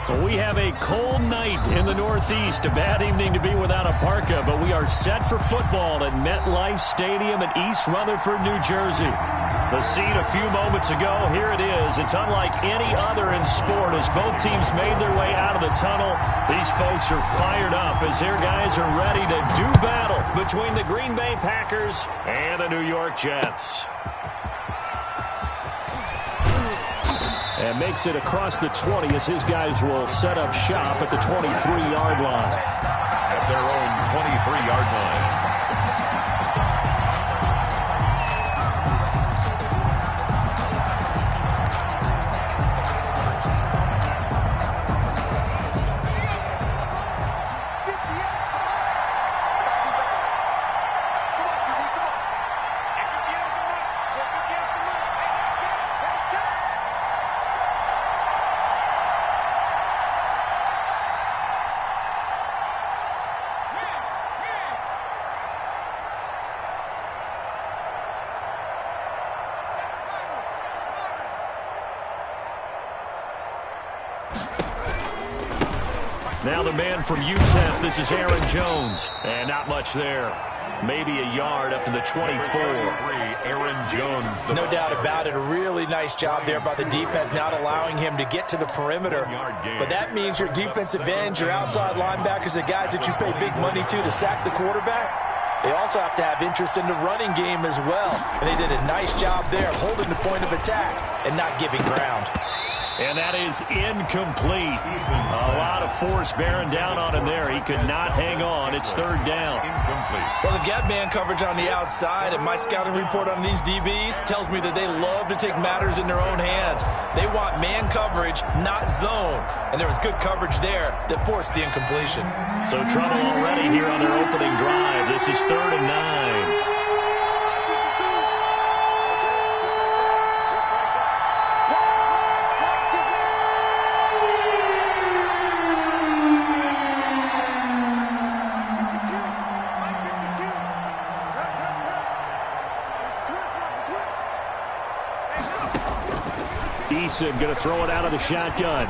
We have a cold night in the Northeast, a bad evening to be without a parka, but we are set for football at MetLife Stadium in East Rutherford, New Jersey. The scene a few moments ago, here it is. It's unlike any other in sport as both teams made their way out of the tunnel. These folks are fired up as their guys are ready to do battle between the Green Bay Packers and the New York Jets. And makes it across the 20 as his guys will set up shop at the 23-yard line. At their own 23-yard line. Now the man from UTEP, this is Aaron Jones. And not much there. Maybe a yard up to the 24. Aaron Jones. No doubt about it. A really nice job there by the defense, not allowing him to get to the perimeter. But that means your defensive ends, your outside linebackers, the guys that you pay big money to sack the quarterback, they also have to have interest in the running game as well. And they did a nice job there holding the point of attack and not giving ground. And that is incomplete. A lot of force bearing down on him there. He could not hang on. It's third down. Incomplete. Well, they've got man coverage on the outside, and my scouting report on these DBs tells me that they love to take matters in their own hands. They want man coverage, not zone. And there was good coverage there that forced the incompletion. So trouble already here on their opening drive. This is 3rd and 9. Going to throw it out of the shotgun.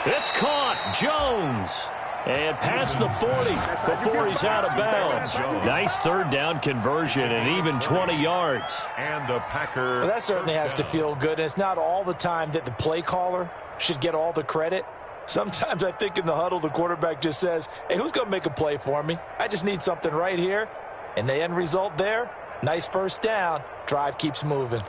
It's caught. Jones. And past the 40 before he's out of bounds. Nice third down conversion and even 20 yards. And a Packer. Well, that certainly has to feel good. And it's not all the time that the play caller should get all the credit. Sometimes I think in the huddle the quarterback just says, hey, who's going to make a play for me? I just need something right here. And the end result there, nice first down. Drive keeps moving.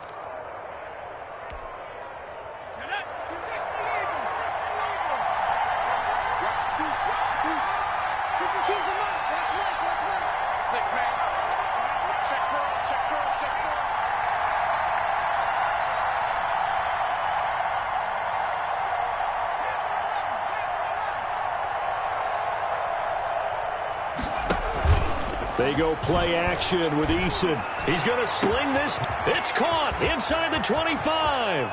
They go play action with Eason. He's going to sling this. It's caught inside the 25.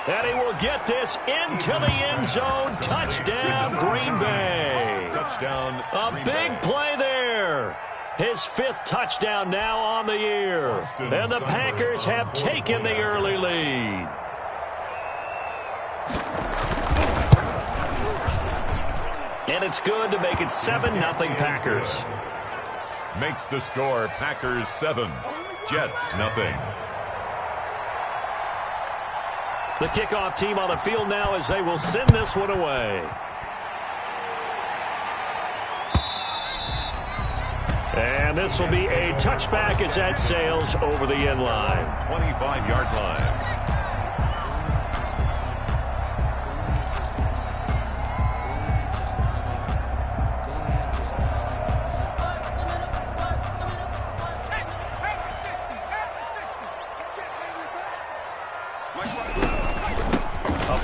And he will get this into the end zone. Touchdown, Green Bay. Touchdown. A big play there. His 5th touchdown now on the year. And the Packers have taken the early lead. And it's good to make it 7-0 Packers. Makes the score Packers 7, Jets nothing. The kickoff team on the field now as they will send this one away. And this will be a touchback as that sails over the end line. 25-yard line.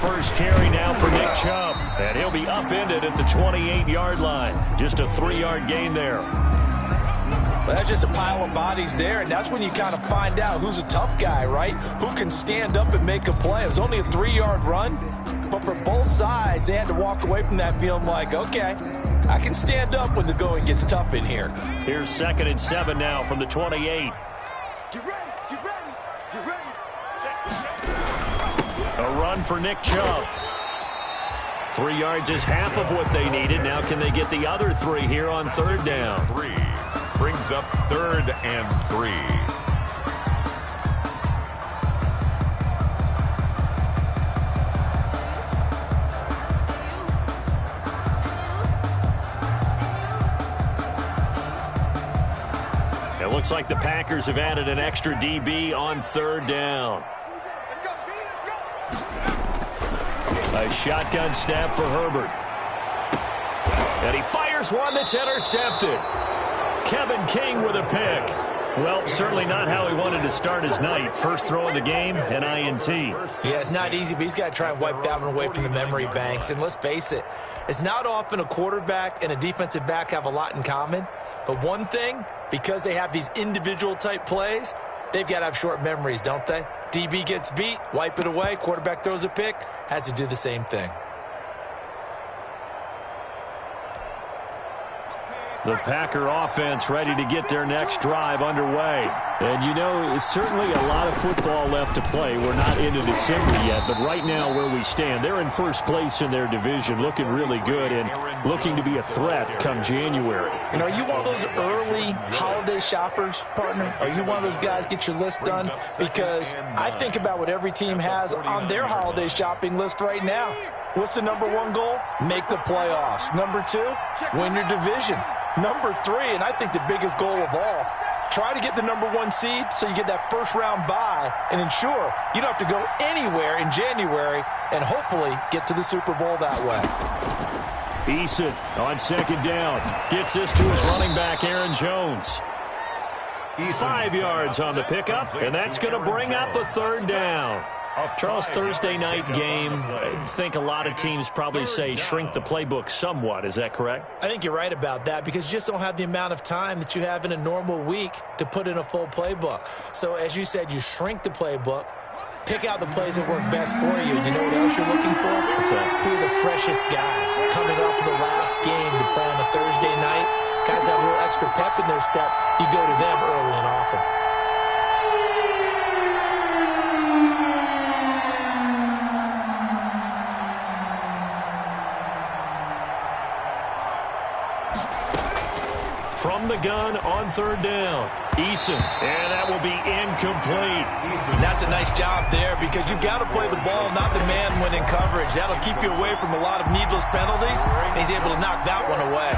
First carry now for Nick Chubb, and he'll be upended at the 28-yard line. Just a 3-yard gain there. Well, that's just a pile of bodies there, and that's when you kind of find out who's a tough guy, right? Who can stand up and make a play. It was only a 3-yard run, but for both sides, they had to walk away from that feeling like, okay, I can stand up when the going gets tough in here. Here's 2nd and 7 now from the 28. A run for Nick Chubb. 3 yards is half of what they needed. Now can they get the other 3 here on third down? 3 brings up 3rd and 3. It looks like the Packers have added an extra DB on third down. A shotgun snap for Herbert. And he fires one that's intercepted. Kevin King with a pick. Well, certainly not how he wanted to start his night. First throw of the game, an INT. Yeah, it's not easy, but he's got to try and wipe that one away from the memory banks. And let's face it, it's not often a quarterback and a defensive back have a lot in common. But one thing, because they have these individual type plays, they've got to have short memories, don't they? DB gets beat, wipe it away, quarterback throws a pick, has to do the same thing. The Packer offense ready to get their next drive underway. And, you know, it's certainly a lot of football left to play. We're not into December yet, but right now where we stand, they're in first place in their division, looking really good and looking to be a threat come January. And are you one of those early holiday shoppers, partner? Are you one of those guys get your list done? Because I think about what every team has on their holiday shopping list right now. What's the number 1 goal? Make the playoffs. Number 2, win your division. Number 3, and I think the biggest goal of all, try to get the number 1 seed so you get that first-round bye and ensure you don't have to go anywhere in January and hopefully get to the Super Bowl that way. Eason on second down. Gets this to his running back, Aaron Jones. 5 yards on the pickup, and that's going to bring up a third down. Charles, Thursday night game, I think a lot of teams probably say shrink the playbook somewhat. Is that correct? I think you're right about that because you just don't have the amount of time that you have in a normal week to put in a full playbook. So as you said, you shrink the playbook, pick out the plays that work best for you. You know what else you're looking for? What's that? Who are the freshest guys coming off of the last game to play on a Thursday night? Guys have a little extra pep in their step. You go to them early and often. From the gun on third down, Eason, and that will be incomplete. That's a nice job there because you've got to play the ball, not the man when in coverage. That'll keep you away from a lot of needless penalties, and he's able to knock that one away.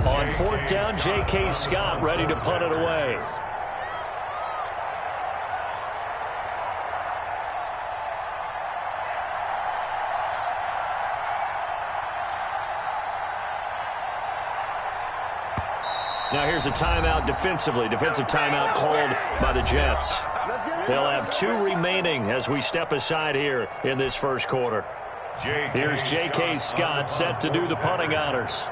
On fourth down, J.K. Scott ready to punt it away. Now here's a timeout defensively. Defensive timeout called by the Jets. They'll have 2 remaining as we step aside here in this first quarter. Here's J.K. Scott set to do the punting honors.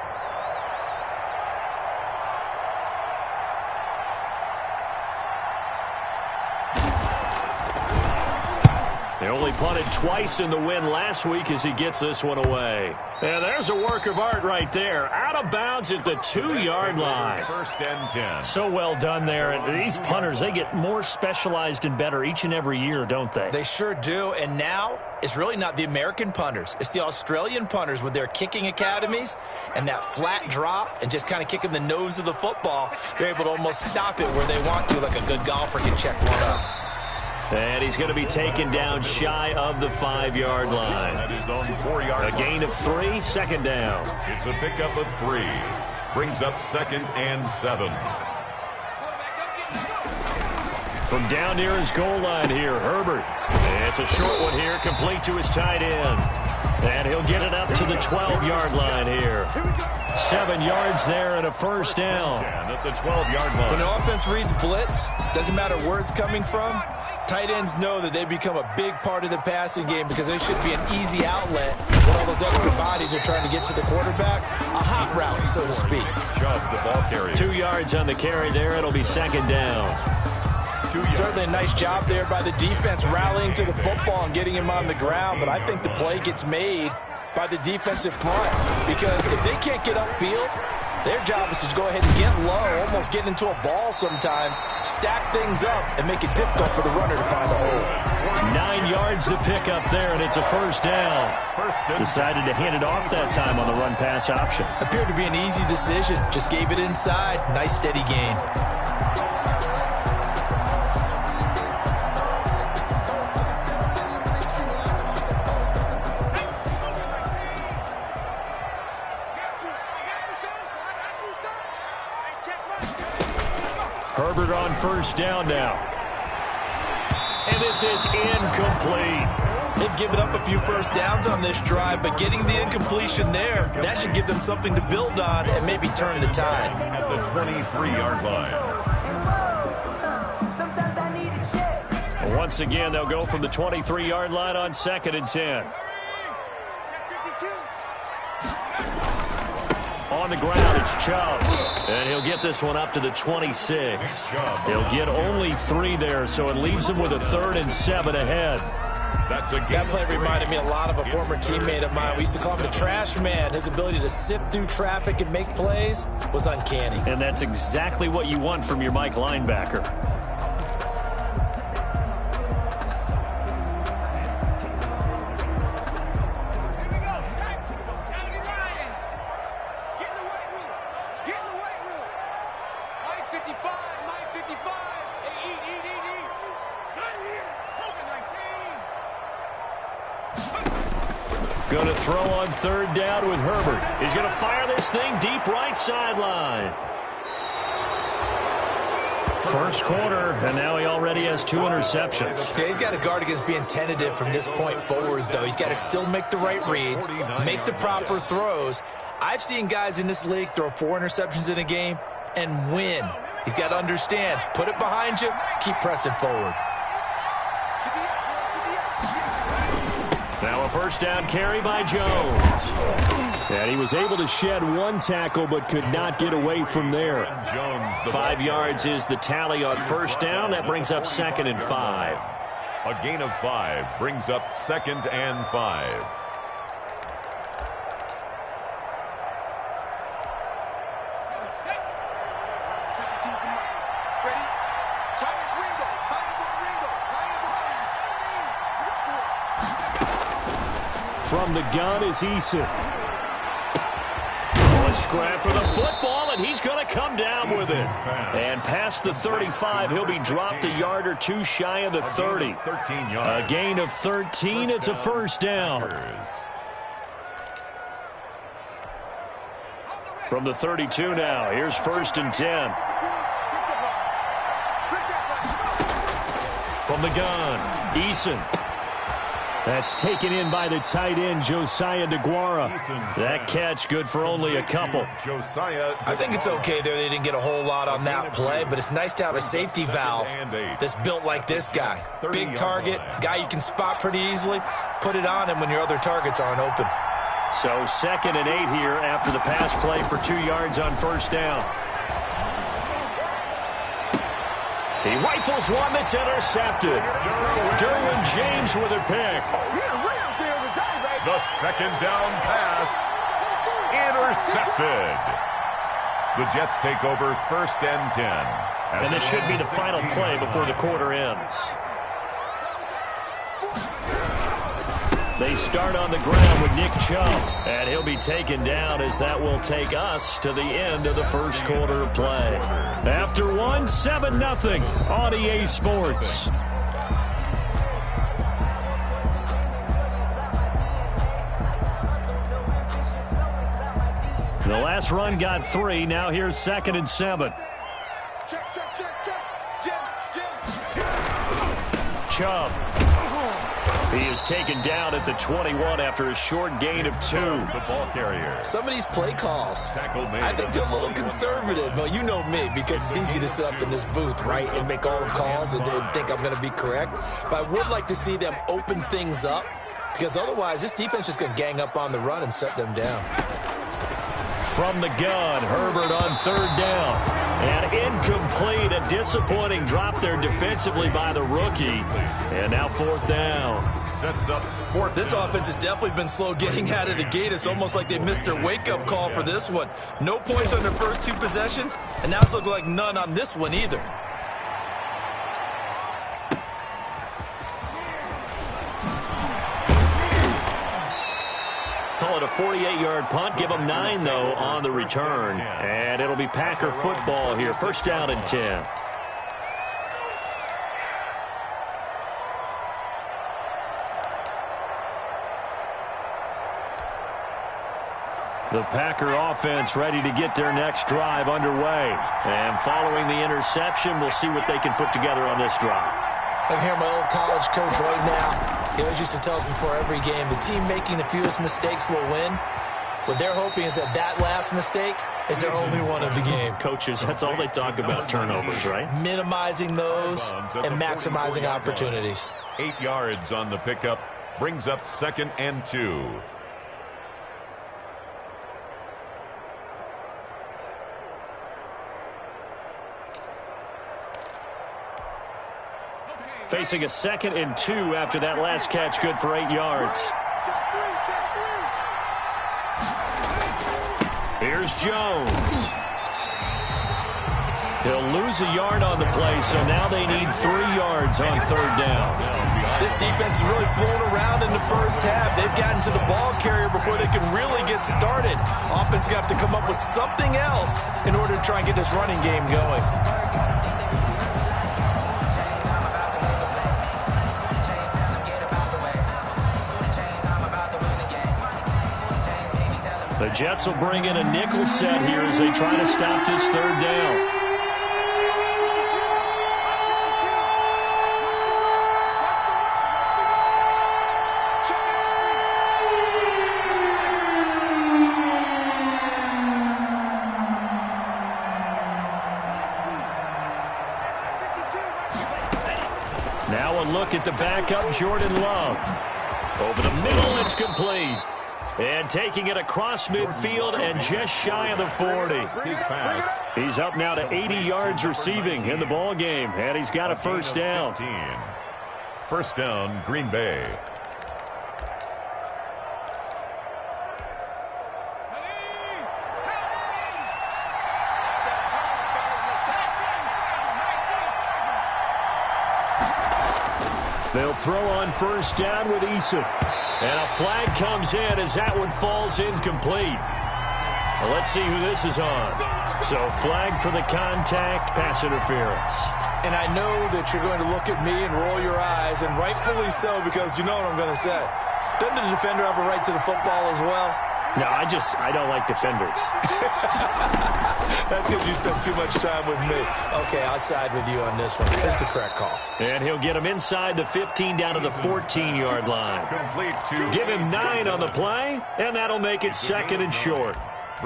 They only punted twice in the win last week as he gets this one away. And there's a work of art right there. Out of bounds at the 2-yard line. 1st and 10. So well done there. And these punters, they get more specialized and better each and every year, don't they? They sure do. And now it's really not the American punters. It's the Australian punters with their kicking academies and that flat drop and just kind of kicking the nose of the football. They're able to almost stop it where they want to, like a good golfer can check one up. And he's going to be taken down shy of the 5-yard line. That is on the 4-yard line. A gain of 3, second down. It's a pickup of 3. Brings up 2nd and 7. From down near his goal line here, Herbert. It's a short one here, complete to his tight end. And he'll get it up to the 12-yard line here. 7 yards there and a first down. At the 12-yard line. When the offense reads blitz, doesn't matter where it's coming from, tight ends know that they become a big part of the passing game because they should be an easy outlet when all those extra bodies are trying to get to the quarterback. A hot route, so to speak. Shove the ball carrier. 2 yards on the carry there. It'll be second down. Certainly a nice job there by the defense rallying to the football and getting him on the ground, but I think the play gets made by the defensive front because if they can't get upfield, Their job is to go ahead and get low, almost get into a ball sometimes, stack things up, and make it difficult for the runner to find the hole. 9 yards to pick up there, and it's a first down. Decided to hand it off that time on the run-pass option. Appeared to be an easy decision. Just gave it inside. Nice, steady gain. Herbert on first down now. And this is incomplete. They've given up a few first downs on this drive, but getting the incompletion there, that should give them something to build on and maybe turn the tide. At the 23-yard line. Once again, they'll go from the 23-yard line on 2nd and 10. On the ground, it's Chubb. And he'll get this one up to the 26. He'll get only 3 there, so it leaves him with a 3rd and 7 ahead. That play reminded me a lot of a former teammate of mine. We used to call him the trash man. His ability to sift through traffic and make plays was uncanny. And that's exactly what you want from your Mike linebacker. Going to throw on 3rd down with Herbert. He's going to fire this thing deep right sideline. First quarter, and now he already has 2 interceptions. Yeah, he's got to guard against being tentative from this point forward, though. He's got to still make the right reads, make the proper throws. I've seen guys in this league throw 4 interceptions in a game and win. He's got to understand, put it behind you, keep pressing forward. Now a first down carry by Jones. And he was able to shed 1 tackle but could not get away from there. 5 yards is the tally on first down. That brings up 2nd and 5. A gain of 5 brings up 2nd and 5. From the gun is Eason. A scrap for the football, and he's going to come down with it. And past the 35, he'll be dropped a yard or 2 shy of the 30. A gain of 13, it's a first down. From the 32 now, here's 1st and 10. From the gun, Eason. That's taken in by the tight end, Josiah DeGuara. That catch good for only a couple. I think it's okay there. They didn't get a whole lot on that play, but it's nice to have a safety valve that's built like this guy. Big target, guy you can spot pretty easily. Put it on him when your other targets aren't open. So 2nd and 8 here after the pass play for 2 yards on first down. He rifles one that's intercepted. Derwin James with a pick. The 2nd down pass intercepted. The Jets take over 1st and 10. And this should be the final play before the quarter ends. They start on the ground with Nick Chubb, and he'll be taken down as that will take us to the end of the first quarter of play. After 1, 7-0 on EA Sports. The last run got 3. Now here's 2nd and 7. Chubb. He is taken down at the 21 after a short gain of 2. The ball carrier. Some of these play calls, I think they're a little conservative, but you know me, because it's easy to sit up in this booth, right, and make all the calls and think I'm going to be correct. But I would like to see them open things up, because otherwise this defense is going to gang up on the run and shut them down. From the gun, Herbert on 3rd down. And incomplete, a disappointing drop there defensively by the rookie. And now 4th down. sets up fourth. This offense has definitely been slow getting out of the gate. It's almost like they missed their wake-up call for this one. No points on their first 2 possessions, and now it's looking like none on this one either. Call it a 48-yard punt. Give them 9, though, on the return. And it'll be Packer football here. First down and 10. The Packer offense ready to get their next drive underway. And following the interception, we'll see what they can put together on this drive. I can hear my old college coach right now. He always used to tell us before every game, the team making the fewest mistakes will win. What they're hoping is that that last mistake is their only one of the game. Coaches, that's all they talk about, turnovers, right? Minimizing those and maximizing opportunities. 8 yards on the pickup. Brings up 2nd and 2. Facing a 2nd and 2 after that last catch, good for 8 yards. Here's Jones. He'll lose a yard on the play, so now they need 3 yards on 3rd down. This defense has really flown around in the first half. They've gotten to the ball carrier before they can really get started. Offense going to have to come up with something else in order to try and get this running game going. The Jets will bring in a nickel set here as they try to stop this 3rd down. Now a look at the backup, Jordan Love. Over the middle, it's complete. And taking it across midfield and just shy of the 40. His pass. He's up now to 80 yards receiving in the ball game, and he's got a first down. 15. First down, Green Bay. They'll throw on first down with Eason. And a flag comes in as that one falls incomplete. Well, let's see who this is on. So flag for the contact, pass interference. And I know that you're going to look at me and roll your eyes, and rightfully so, because you know what I'm going to say. Doesn't the defender have a right to the football as well? No, I don't like defenders. That's because you spent too much time with me. Okay, I'll side with you on this one. It's the correct call. And he'll get him inside the 15 down to the 14-yard line. Complete to Give him 9 on the play, and that'll make it 2nd and short.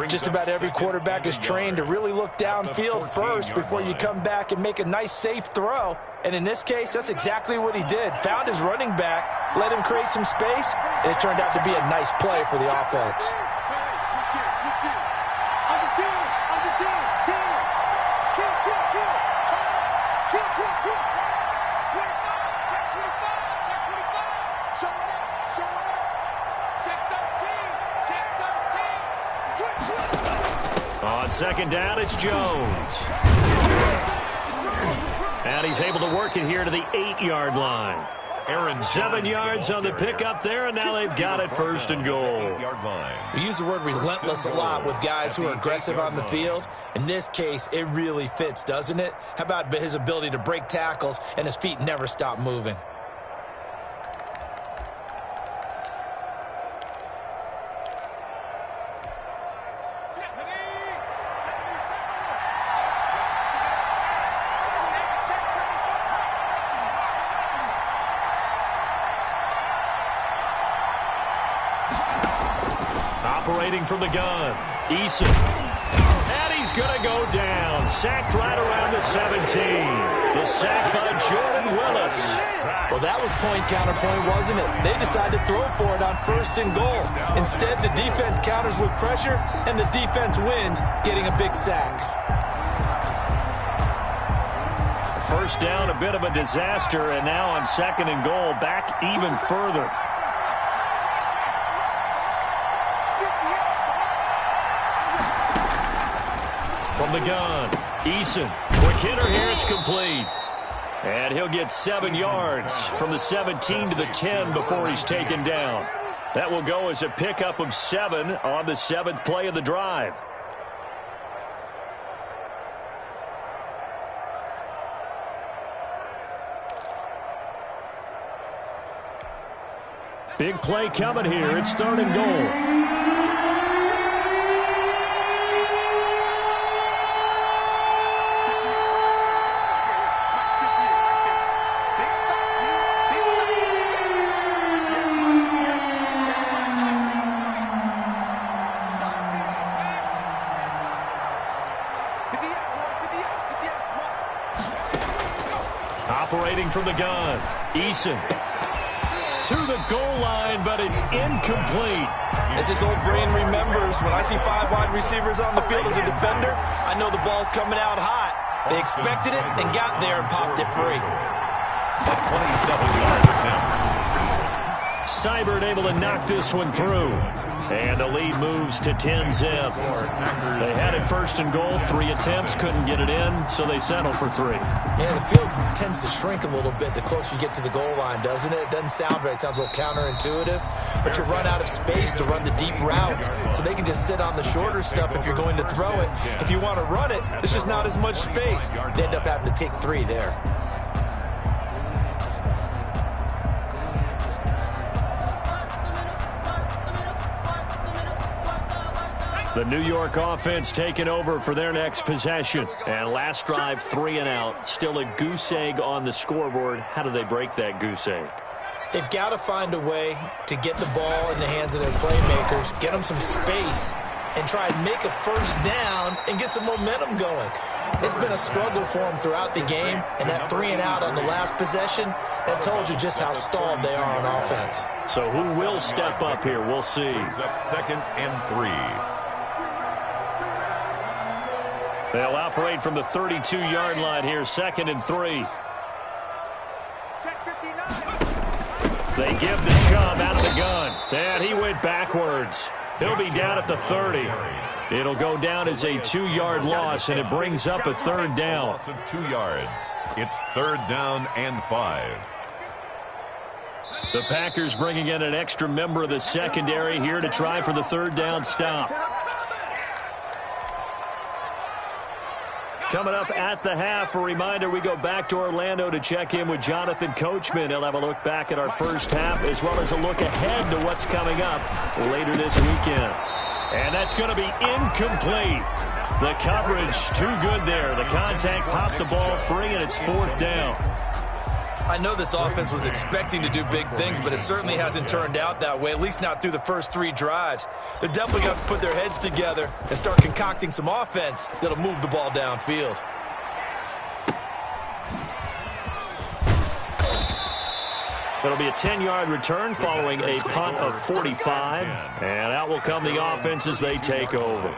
Just about every quarterback is trained to really look downfield first before you come back and make a nice, safe throw. And in this case, that's exactly what he did. Found his running back, let him create some space, and it turned out to be a nice play for the offense. On second down, it's Jones. And he's able to work it here to the 8-yard line. Aaron 7 yards on the pickup there, and now they've got it first and goal. We use the word relentless a lot with guys who are aggressive on the field. In this case, it really fits, doesn't it? How about his ability to break tackles and his feet never stop moving? Operating from the gun, Eason. And he's going to go down. Sacked right around the 17. The sack by Jordan Willis. Well, that was point counterpoint, wasn't it? They decided to throw for it on first and goal. Instead, the defense counters with pressure, and the defense wins, getting a big sack. First down, a bit of a disaster, and now on 2nd and goal, back even further. From the gun, Eason. Quick hitter here, it's complete. And he'll get 7 yards from the 17 to the 10 before he's taken down. That will go as a pickup of 7 on the 7th play of the drive. Big play coming here. It's 3rd and goal. Operating from the gun, Eason. To the goal line, but it's incomplete. As his old brain remembers, when I see 5 wide receivers on the field as a defender, I know the ball's coming out hot. They expected it and got there and popped it free. A 27-yard attempt. Seibert able to knock this one through. And the lead moves to 10-zip. They had it 1st and goal, 3 attempts, couldn't get it in, so they settle for 3. Yeah, the field tends to shrink a little bit the closer you get to the goal line, doesn't it? It doesn't sound right. It sounds a little counterintuitive. But you run out of space to run the deep routes, so they can just sit on the shorter stuff if you're going to throw it. If you want to run it, there's just not as much space. They end up having to take 3 there. The New York offense taking over for their next possession. And last drive, 3 and out. Still a goose egg on the scoreboard. How do they break that goose egg? They've got to find a way to get the ball in the hands of their playmakers, get them some space, and try and make a 1st down and get some momentum going. It's been a struggle for them throughout the game, and that 3 and out on the last possession, that told you just how stalled they are on offense. So who will step up here? We'll see. Brings up 2nd and 3. They'll operate from the 32-yard line here, 2nd and 3. They give the Chubb out of the gun. And he went backwards. He'll be down at the 30. It'll go down as a 2-yard loss, and it brings up a 3rd down. Loss of 2 yards. It's 3rd down and 5. The Packers bringing in an extra member of the secondary here to try for the 3rd down stop. Coming up at the half, a reminder, we go back to Orlando to check in with Jonathan Coachman. He'll have a look back at our first half as well as a look ahead to what's coming up later this weekend. And that's going to be incomplete. The coverage too good there. The contact popped the ball free, and it's 4th down. I know this offense was expecting to do big things, but it certainly hasn't turned out that way, at least not through the first 3 drives. They're definitely going to put their heads together and start concocting some offense that'll move the ball downfield. It'll be a 10-yard return following a punt of 45, and out will come the offense as they take over.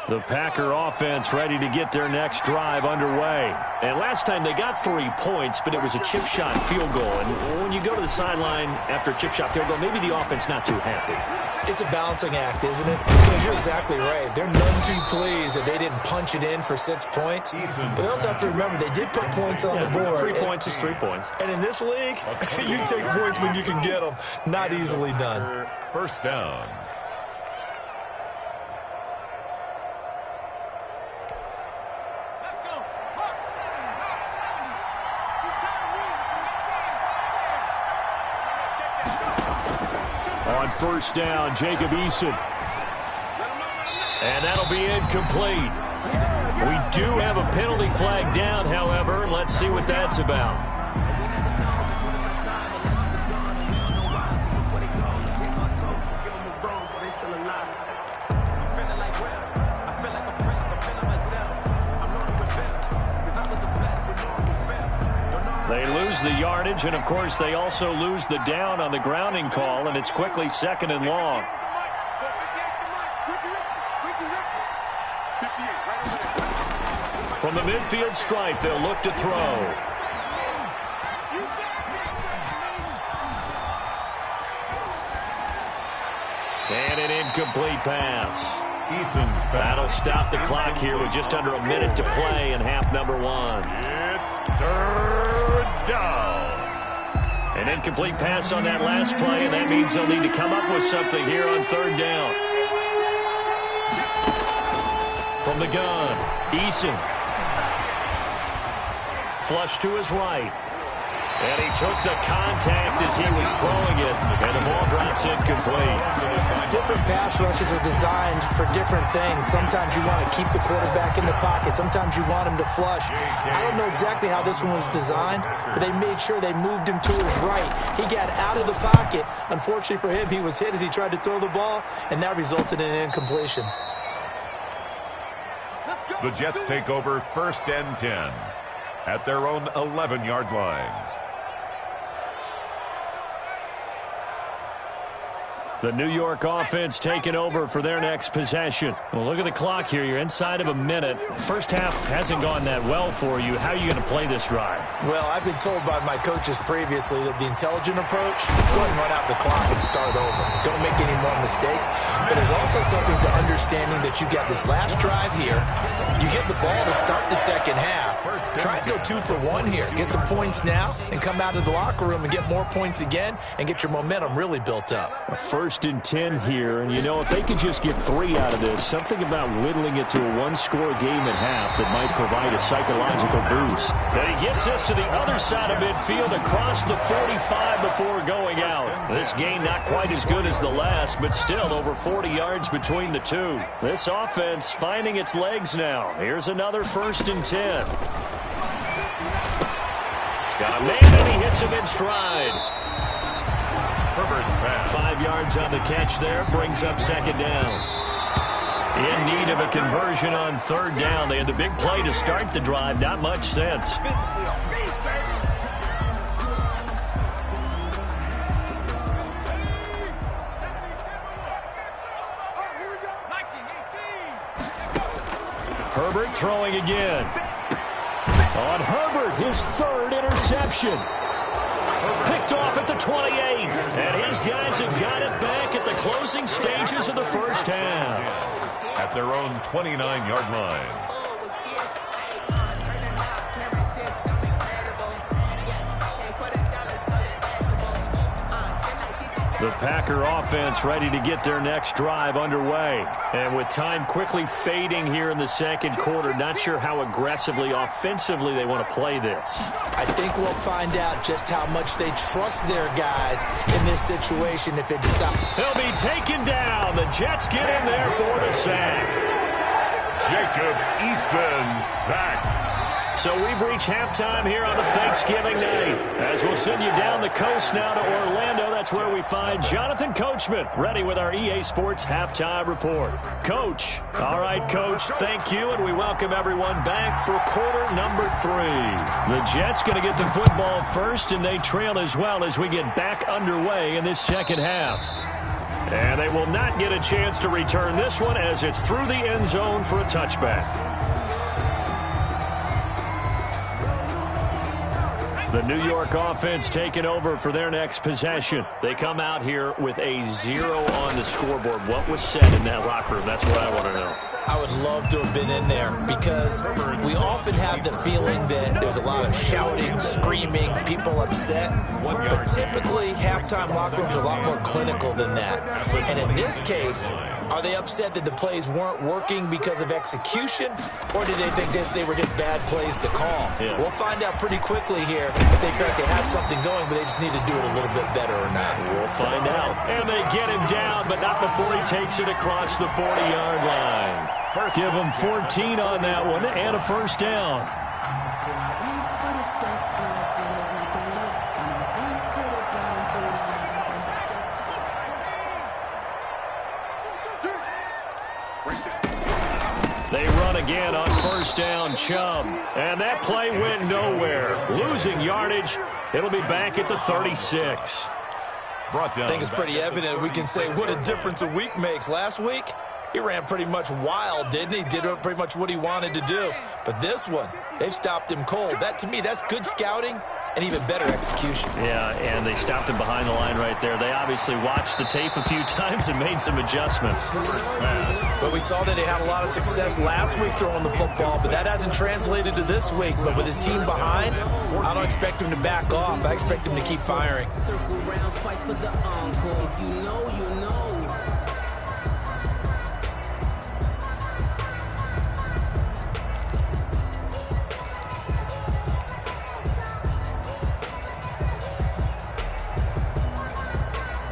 The Packer offense ready to get their next drive underway. And last time they got 3 points, but it was a chip shot field goal. And when you go to the sideline after a chip shot field goal, maybe the offense not too happy. It's a balancing act, isn't it? Because you're exactly right. They're none too pleased that they didn't punch it in for 6 points. But they also have to remember they did put points on the board. 3 points is 3 points. And in this league, you take points when you can get them. Not easily done. 1st down. On 1st down, Jacob Eason. And that'll be incomplete. We do have a penalty flag down, however. Let's see what that's about. They lose lose the yardage, and, of course, they also lose the down on the grounding call, and it's quickly 2nd and long. From the midfield stripe, they'll look to throw. And an incomplete pass. That'll stop the clock here with just under a minute to play in half number 1. It's 3rd down. An incomplete pass on that last play, and that means they'll need to come up with something here on 3rd down. From the gun, Eason. Flush to his right. And he took the contact as he was throwing it, and the ball drops incomplete. Different pass rushes are designed for different things. Sometimes you want to keep the quarterback in the pocket. Sometimes you want him to flush. I don't know exactly how this one was designed, but they made sure they moved him to his right. He got out of the pocket. Unfortunately for him, he was hit as he tried to throw the ball, and that resulted in an incompletion. The Jets take over 1st and 10 at their own 11-yard line. The New York offense taking over for their next possession. Well, look at the clock here. You're inside of a minute. First half hasn't gone that well for you. How are you going to play this drive? Well, I've been told by my coaches previously that the intelligent approach, go ahead and run out the clock and start over. Don't make any more mistakes. But there's also something to understanding that you got this last drive here. You get the ball to start the second half. Try and go 2 for 1 here. Get some points now and come out of the locker room and get more points again and get your momentum really built up. 1st and 10 here, and you know, if they could just get 3 out of this, something about whittling it to a 1-score game at half that might provide a psychological boost. And he gets us to the other side of midfield across the 45 before going out. This game not quite as good as the last, but still over 40 yards between the two. This offense finding its legs now. Here's another 1st and 10. Got a man, and he hits him in stride. Herbert's pass. 5 yards on the catch there, brings up 2nd down. In need of a conversion on 3rd down. They had the big play to start the drive, not much sense. Herbert throwing again. On Herbert, his 3rd interception. Picked off at the 28. And his guys have got it back at the closing stages of the first half. At their own 29-yard line. The Packer offense ready to get their next drive underway. And with time quickly fading here in the 2nd quarter, not sure how aggressively, offensively they want to play this. I think we'll find out just how much they trust their guys in this situation if they decide. He'll be taken down. The Jets get in there for the sack. Jacob Eason sacked. So we've reached halftime here on the Thanksgiving night. As we'll send you down the coast now to Orlando, that's where we find Jonathan Coachman, ready with our EA Sports Halftime Report. Coach. All right, Coach, thank you, and we welcome everyone back for quarter number 3. The Jets going to get the football first, and they trail as well as we get back underway in this second half. And they will not get a chance to return this one as it's through the end zone for a touchback. The New York offense taking over for their next possession. They come out here with a 0 on the scoreboard. What was said in that locker room? That's what I want to know. I would love to have been in there because we often have the feeling that there's a lot of shouting, screaming, people upset. But typically, halftime locker rooms are a lot more clinical than that. And in this case, are they upset that the plays weren't working because of execution, or did they think they were just bad plays to call? Yeah. We'll find out pretty quickly here if they feel like they have something going, but they just need to do it a little bit better or not. We'll find out. And they get him down, but not before he takes it across the 40-yard line. Give him 14 on that one and a first down. They run again on first down, Chubb. And that play went nowhere. Losing yardage It'll be back at the 36. I think it's pretty evident we can say what a difference a week makes. Last week, he ran pretty much wild, didn't he? Did pretty much what he wanted to do. But this one, they've stopped him cold. That, to me, that's good scouting and even better execution. Yeah, and they stopped him behind the line right there. They obviously watched the tape a few times and made some adjustments. But we saw that he had a lot of success last week throwing the football, but that hasn't translated to this week. But with his team behind, I don't expect him to back off. I expect him to keep firing. Circle round twice for the encore. If you know, you know.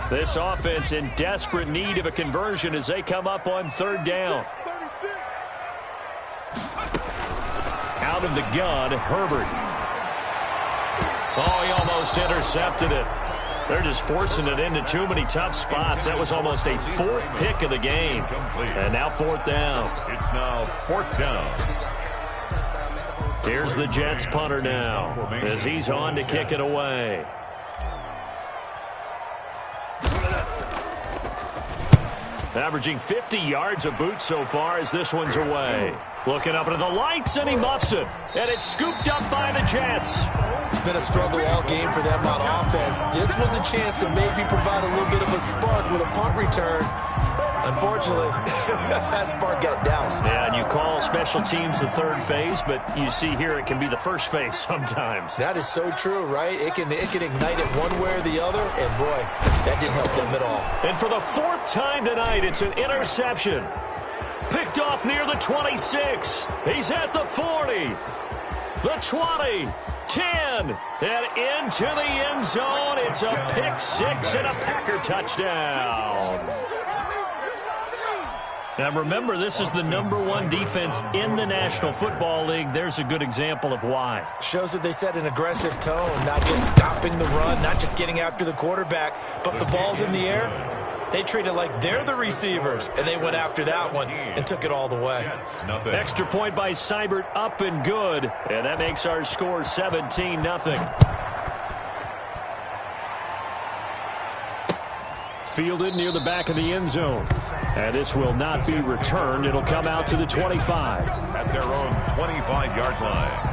This offense in desperate need of a conversion as they come up on third down. Out of the gun, Herbert. Oh, he almost intercepted it. They're just forcing it into too many tough spots. That was almost a fourth pick of the game. And now fourth down. It's now fourth down. Here's the Jets punter now as he's on to kick it away. Averaging 50 yards a boot so far as this one's away. Looking up into the lights, and he muffs it. And it's scooped up by the Jets. It's been a struggle all game for them on offense. This was a chance to maybe provide a little bit of a spark with a punt return. Unfortunately, that spark got doused. Yeah, and you call special teams the third phase, but you see here it can be the first phase sometimes. That is so true, right? It can ignite it one way or the other, and boy, that didn't help them at all. And for the fourth time tonight, it's an interception. Picked off near the 26. He's at the 40. The 20. 10. And into the end zone. It's a pick six and a Packer touchdown. Now, remember, this is the #1 defense in the National Football League. There's a good example of why. Shows that they set an aggressive tone, not just stopping the run, not just getting after the quarterback, but the ball's in the air. They treat it like they're the receivers, and they went after that one and took it all the way. Extra point by Seibert, up and good. And that makes our score 17-0. Fielded near the back of the end zone. And this will not be returned. It'll come out to the 25. At their own 25-yard line.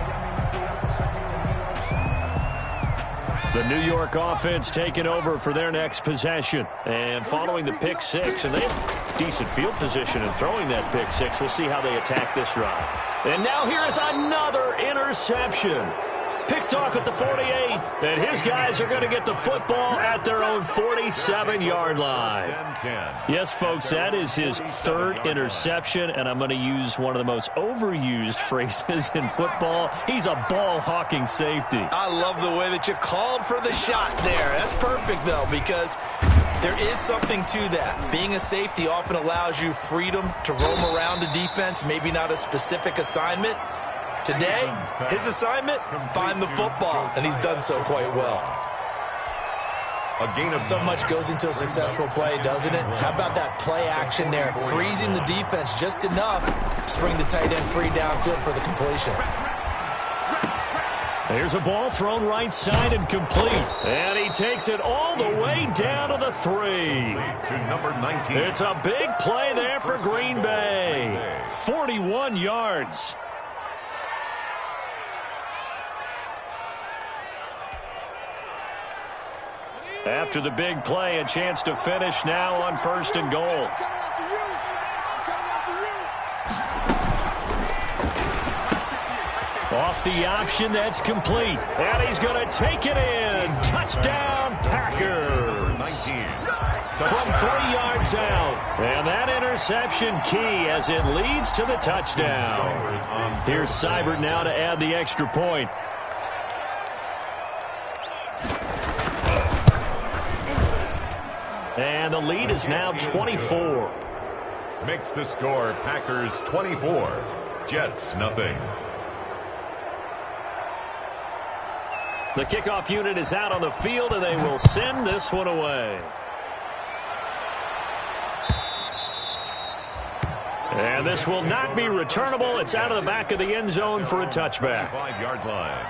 The New York offense taking over for their next possession. And following the pick six, and they have decent field position in throwing that pick six. We'll see how they attack this drive. And now here is another interception. Picked off at the 48, and his guys are going to get the football at their own 47-yard line. Yes, folks, that is his third interception, and I'm going to use one of the most overused phrases in football. He's a ball-hawking safety. I love the way that you called for the shot there. That's perfect, though, because there is something to that. Being a safety often allows you freedom to roam around the defense, maybe not a specific assignment. Today, his assignment, find the football, and he's done so quite well. So much goes into a successful play, doesn't it? How about that play action there, freezing the defense just enough to bring the tight end free downfield for the completion. There's a ball thrown right side and complete. And he takes it all the way down to the 3. To number 19. It's a big play there for Green Bay. 41 yards. After the big play, a chance to finish now on 1st and goal. Off the option, that's complete. And he's going to take it in. Touchdown, Packers. 19. From 3 yards out. And that interception key as it leads to the touchdown. Here's Seibert now to add the extra point. And the lead is now 24. Makes the score Packers 24, Jets nothing. The kickoff unit is out on the field, and they will send this one away. And this will not be returnable. It's out of the back of the end zone for a touchback. 5-yard line.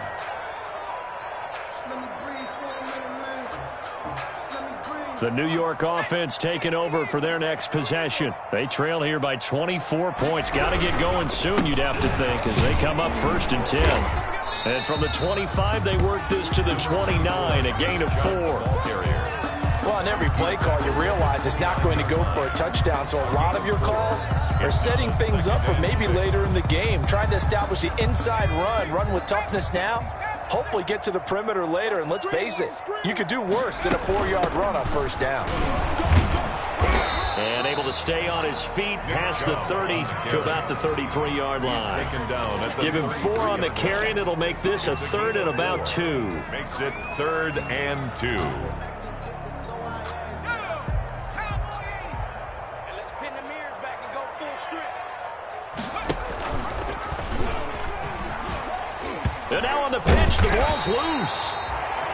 The New York offense taking over for their next possession. They trail here by 24 points. Got to get going soon, you'd have to think, as they come up 1st and 10. And from the 25, they work this to the 29, a gain of 4. Well, on every play call, you realize it's not going to go for a touchdown, so a lot of your calls are setting things up for maybe later in the game, trying to establish the inside run with toughness now, hopefully get to the perimeter later, and let's face it, you could do worse than a 4-yard run on 1st down. And able to stay on his feet past the 30 to about the 33-yard line. Give him 4 on the carry, and it'll make this a 3rd and about 2. Makes it 3rd and 2. And now on the pitch, the ball's loose.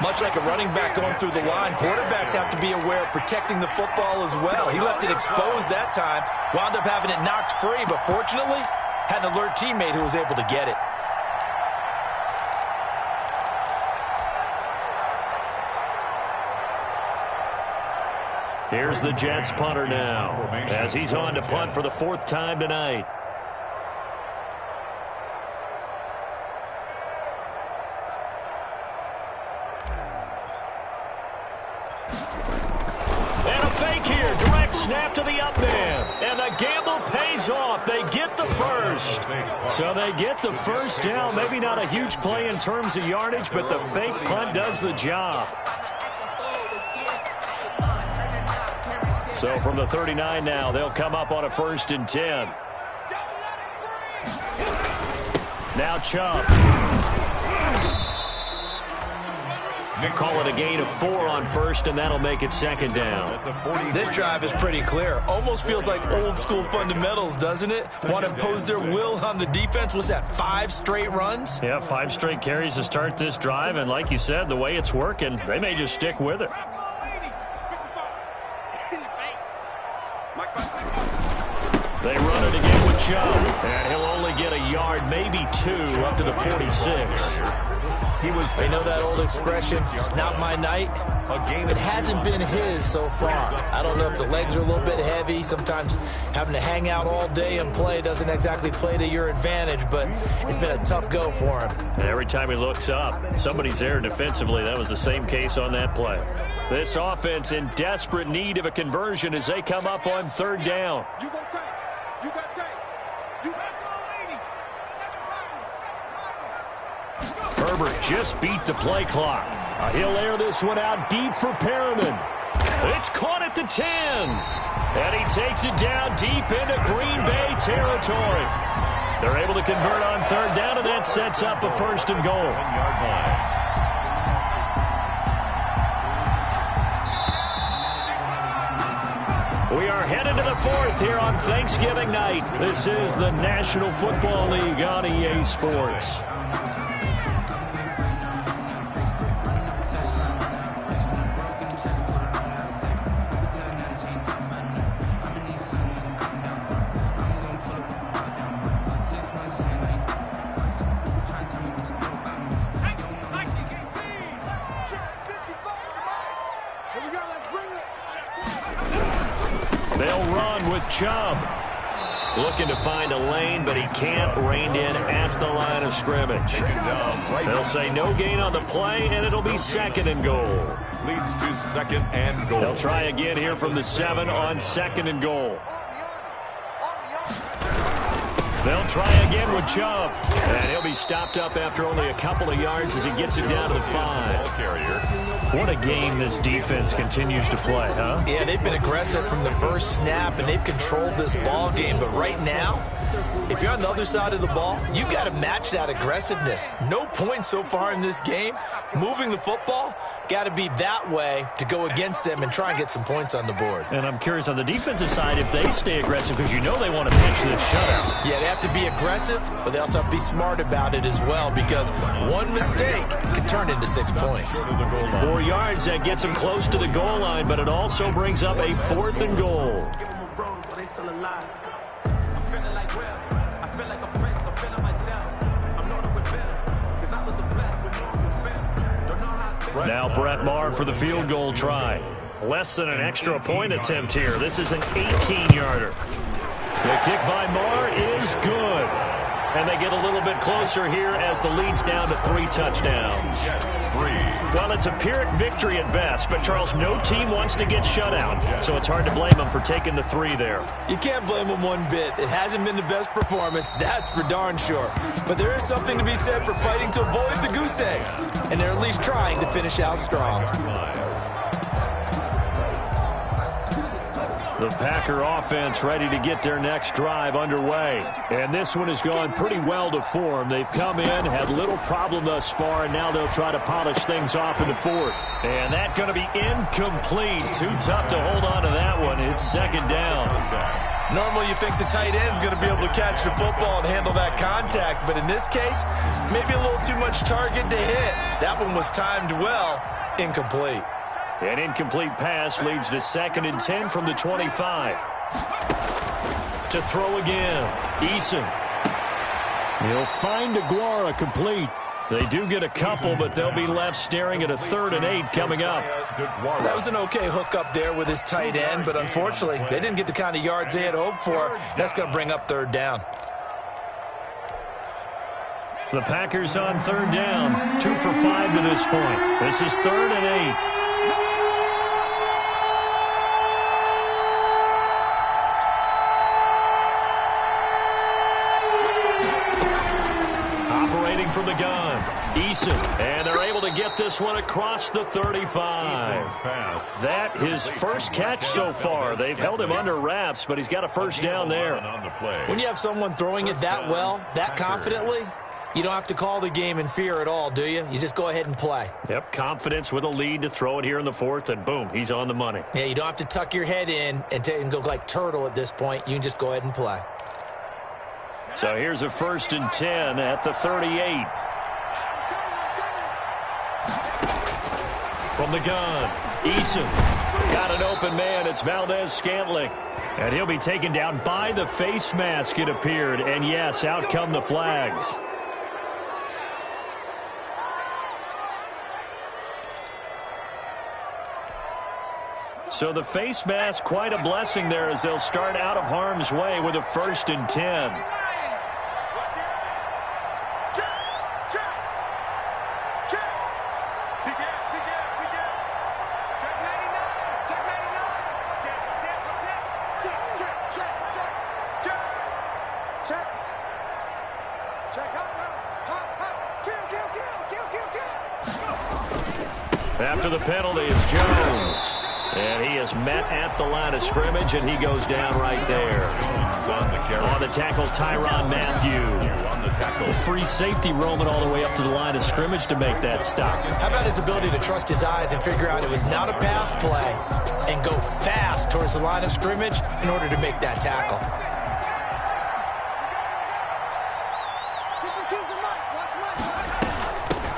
Much like a running back going through the line, quarterbacks have to be aware of protecting the football as well. He left it exposed that time, wound up having it knocked free, but fortunately, had an alert teammate who was able to get it. Here's the Jets punter now, as he's on to punt for the 4th time tonight. Snap to the up man, and the gamble pays off. They get the first. So they get the first down. Maybe not a huge play in terms of yardage, but the fake punt does the job. So from the 39 now, they'll come up on a 1st and 10. Now Chubb. Call it a gain of 4 on 1st, and that'll make it 2nd down. This drive is pretty clear. Almost feels like old school fundamentals, doesn't it? Want to impose their will on the defense. Was that 5 straight runs? Yeah, 5 straight carries to start this drive, and like you said, the way it's working, they may just stick with it. They run it again with Chubb, and he'll only get a yard, maybe 2, up to the 46. They know that old expression, it's not my night. It hasn't been his so far. I don't know if the legs are a little bit heavy. Sometimes having to hang out all day and play doesn't exactly play to your advantage, but it's been a tough go for him. And every time he looks up, somebody's there defensively. That was the same case on that play. This offense in desperate need of a conversion as they come up on 3rd down. Herbert just beat the play clock. He'll air this one out deep for Perriman. It's caught at the 10. And he takes it down deep into Green Bay territory. They're able to convert on 3rd down, and that sets up a 1st and goal. We are headed to the 4th here on Thanksgiving night. This is the National Football League on EA Sports. They'll run with Chubb. Looking to find a lane, but he can't rein in at the line of scrimmage. They'll say no gain on the play, and it'll be 2nd and goal. Leads to 2nd and goal. They'll try again here from the 7 on 2nd and goal. They'll try again with Chubb. And he'll be stopped up after only a couple of yards as he gets it down to the 5. What a game this defense continues to play, huh? Yeah, they've been aggressive from the first snap, and they've controlled this ball game. But right now, if you're on the other side of the ball, you've got to match that aggressiveness. No points so far in this game. Moving the football, got to be that way to go against them and try and get some points on the board. And I'm curious on the defensive side if they stay aggressive, because you know they want to pitch this shutout. Yeah, they have to be aggressive, but they also have to be smart about it as well, because one mistake can turn into 6 points. 4 yards, that gets them close to the goal line, but it also brings up a 4th and goal. Now Brett Maher for the field goal try. Less than an extra point attempt here. This is an 18-yarder. The kick by Marr is good. And they get a little bit closer here as the lead's down to 3 touchdowns. Well, it's a Pyrrhic victory at best, but, Charles, no team wants to get shut out, so it's hard to blame them for taking the 3 there. You can't blame them one bit. It hasn't been the best performance, that's for darn sure. But there is something to be said for fighting to avoid the goose egg, and they're at least trying to finish out strong. The Packer offense ready to get their next drive underway. And this one has gone pretty well to form. They've come in, had little problem thus far, and now they'll try to polish things off in the 4th. And that's going to be incomplete. Too tough to hold on to that one. It's 2nd down. Normally you think the tight end's going to be able to catch the football and handle that contact, but in this case, maybe a little too much target to hit. That one was timed well, incomplete. An incomplete pass leads to 2nd and 10 from the 25. To throw again, Eason. He'll find Aguara complete. They do get a couple, but they'll be left staring at a 3rd and 8 coming up. That was an okay hookup there with his tight end, but unfortunately, they didn't get the kind of yards they had hoped for. That's going to bring up 3rd down. The Packers on 3rd down, 2 for 5 to this point. This is 3rd and 8. From the gun, Eason, and they're able to get this one across the 35. That his first catch so far. They've held him under wraps, but he's got a 1st down there. When you have someone throwing it that well, that confidently, you don't have to call the game in fear at all, do you? You just go ahead and play. Yep, confidence with a lead to throw it here in the 4th, and boom, he's on the money. Yeah, you don't have to tuck your head in and go like turtle at this point. You can just go ahead and play. So here's a 1st and 10 at the 38. From the gun, Eason. Got an open man. It's Valdez-Scantling. And he'll be taken down by the face mask, it appeared. And, yes, out come the flags. So the face mask, quite a blessing there as they'll start out of harm's way with a 1st and 10. After the penalty, it's Jones. And he is met at the line of scrimmage, and he goes down right there. On the tackle, Tyrann Mathieu. A free safety roaming all the way up to the line of scrimmage to make that stop. How about his ability to trust his eyes and figure out it was not a pass play and go fast towards the line of scrimmage in order to make that tackle?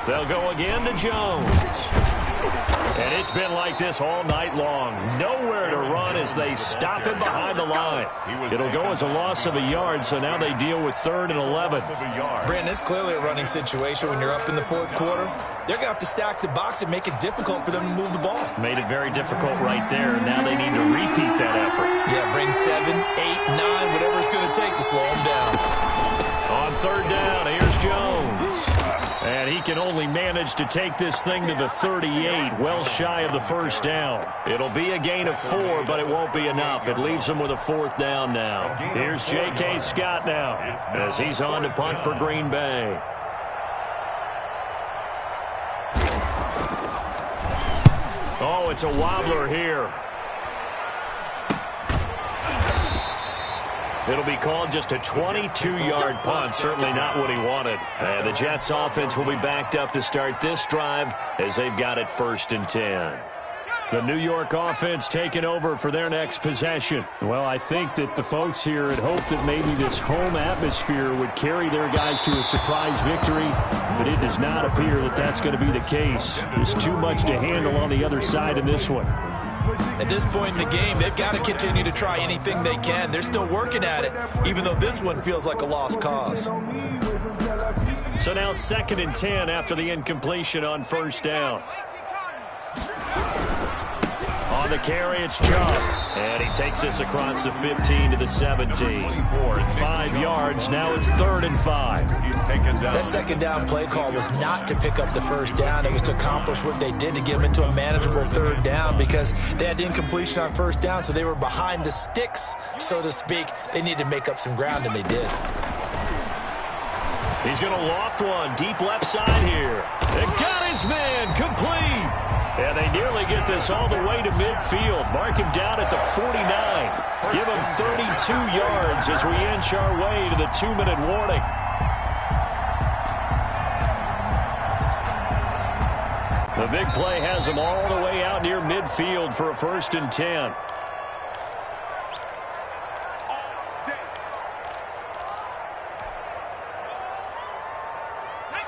They'll go again to Jones. And it's been like this all night long. Nowhere to run as they stop him behind the line. It'll go as a loss of a yard, so now they deal with 3rd and 11. Brandon, it's clearly a running situation when you're up in the 4th quarter. They're going to have to stack the box and make it difficult for them to move the ball. Made it very difficult right there. Now they need to repeat that effort. Yeah, bring 7, 8, 9, whatever it's going to take to slow them down. On 3rd down, here's Jones. And he can only manage to take this thing to the 38, well shy of the 1st down. It'll be a gain of 4, but it won't be enough. It leaves him with a 4th down now. Here's J.K. Scott now as he's on to punt for Green Bay. Oh, it's a wobbler here. It'll be called just a 22-yard punt. Certainly not what he wanted. And the Jets offense will be backed up to start this drive as they've got it 1st and 10. The New York offense taking over for their next possession. Well, I think that the folks here had hoped that maybe this home atmosphere would carry their guys to a surprise victory, but it does not appear that that's going to be the case. There's too much to handle on the other side in this one. At this point in the game, they've got to continue to try anything they can. They're still working at it, even though this one feels like a lost cause. So now 2nd and 10 after the incompletion on 1st down. On On the carry, it's Chubb. And he takes this across the 15 to the 17. 5 yards, now it's 3rd and 5. He's taken down. That second down play call was not to pick up the first down. It was to accomplish what they did to get them into a manageable 3rd down because they had incompletion on 1st down, so they were behind the sticks, so to speak. They needed to make up some ground, and they did. He's going to loft one deep left side here. They got his man complete. And they nearly get this all the way to midfield. Mark him down at the 49. Give him 32 yards as we inch our way to the 2-minute warning. The big play has them all the way out near midfield for a 1st and 10.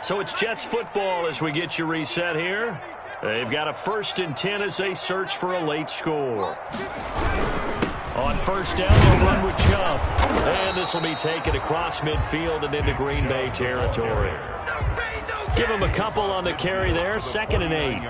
So it's Jets football as we get you reset here. They've got a 1st and 10 as they search for a late score. On 1st down, they'll run with Chubb. And this will be taken across midfield and into Green Bay territory. Give them a couple on the carry there. 2nd and 8.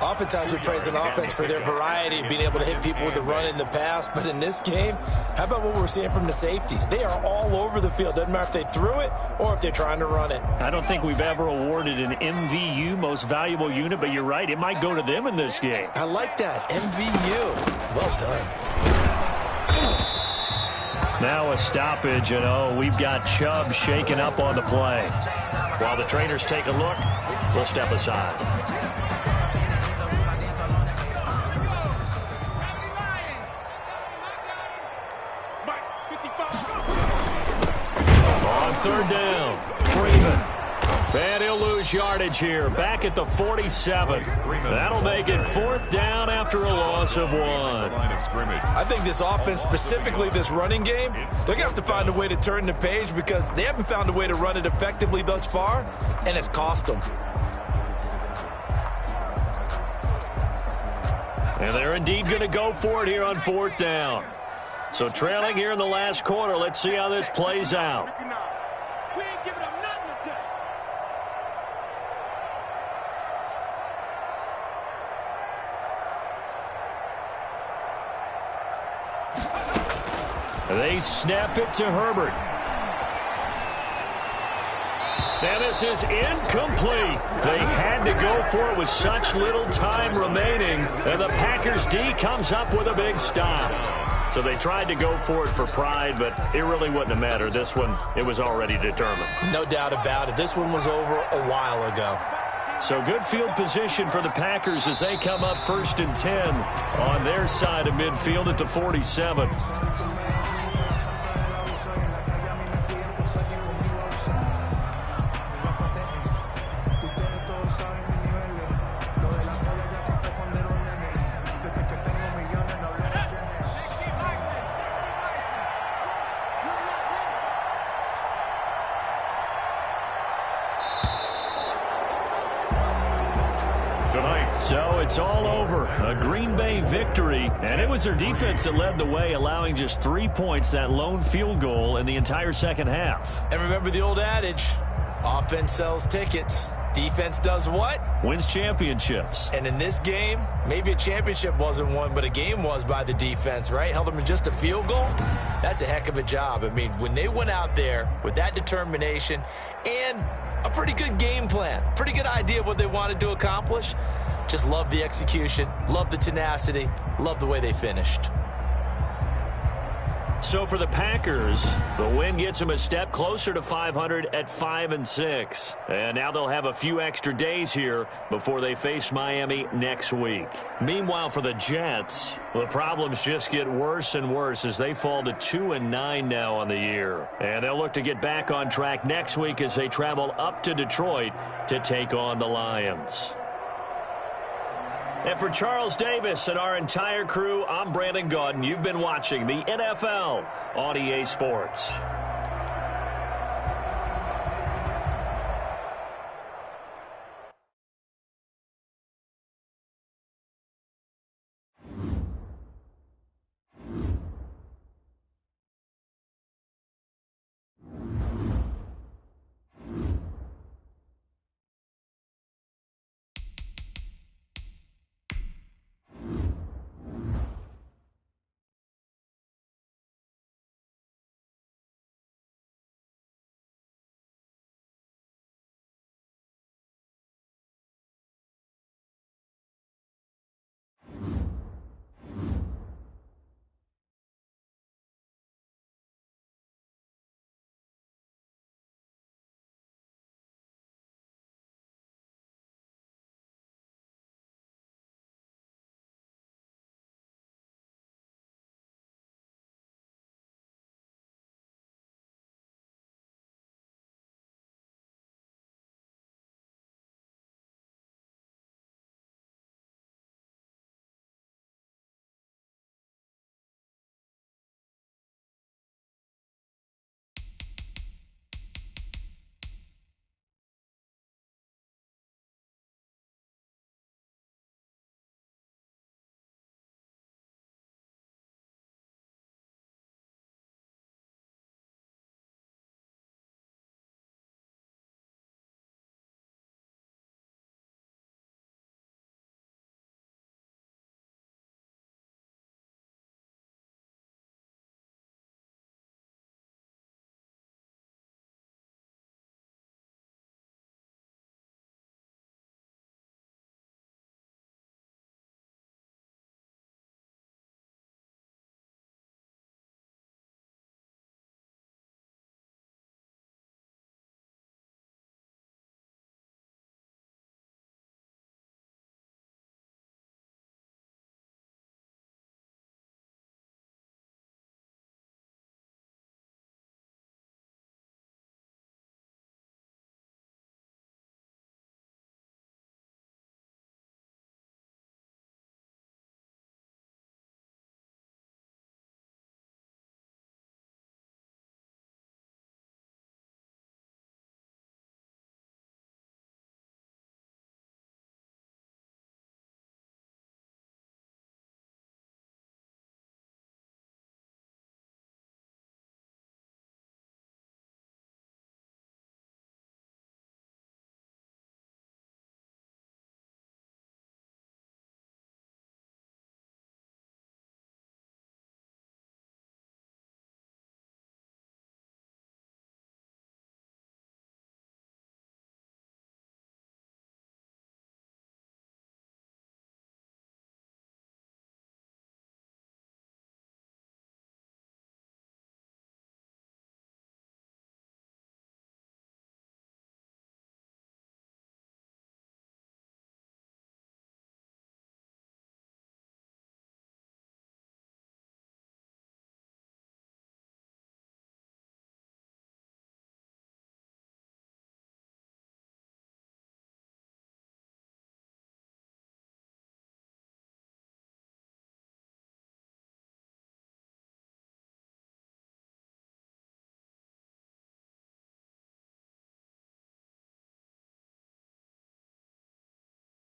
Oftentimes we praise an offense for their variety, being able to hit people with the run in the pass. But in this game, how about what we're seeing from the safeties? They are all over the field. Doesn't matter if they threw it or if they're trying to run it. I don't think we've ever awarded an MVU, most valuable unit, but you're right. It might go to them in this game. I like that. MVU. Well done. Now a stoppage, and we've got Chubb shaken up on the play. While the trainers take a look, we'll step aside. On 3rd down, Freeman. And he'll lose yardage here, back at the 47. That'll make it 4th down after a loss of 1. I think this offense, specifically this running game, they're going to have to find a way to turn the page because they haven't found a way to run it effectively thus far, and it's cost them. And they're indeed going to go for it here on 4th down. So trailing here in the last quarter, let's see how this plays out. They snap it to Herbert. And this is incomplete. They had to go for it with such little time remaining. And the Packers D comes up with a big stop. So they tried to go for it for pride, but it really wouldn't have mattered. This one, it was already determined. No doubt about it. This one was over a while ago. So good field position for the Packers as they come up 1st and 10 on their side of midfield at the 47. So it's all over. A Green Bay victory. And it was their defense that led the way, allowing just 3 points, that lone field goal in the entire second half. And remember the old adage, offense sells tickets. Defense does what? Wins championships. And in this game, maybe a championship wasn't won, but a game was by the defense, right? Held them to just a field goal. That's a heck of a job. I mean, when they went out there with that determination and a pretty good game plan, pretty good idea of what they wanted to accomplish, just love the execution, love the tenacity, love the way they finished. So for the Packers, the win gets them a step closer to 500 at 5-6. And now they'll have a few extra days here before they face Miami next week. Meanwhile, for the Jets, the problems just get worse and worse as they fall to 2-9 now on the year. And they'll look to get back on track next week as they travel up to Detroit to take on the Lions. And for Charles Davis and our entire crew, I'm Brandon Gaudin. You've been watching the NFL on EA Sports.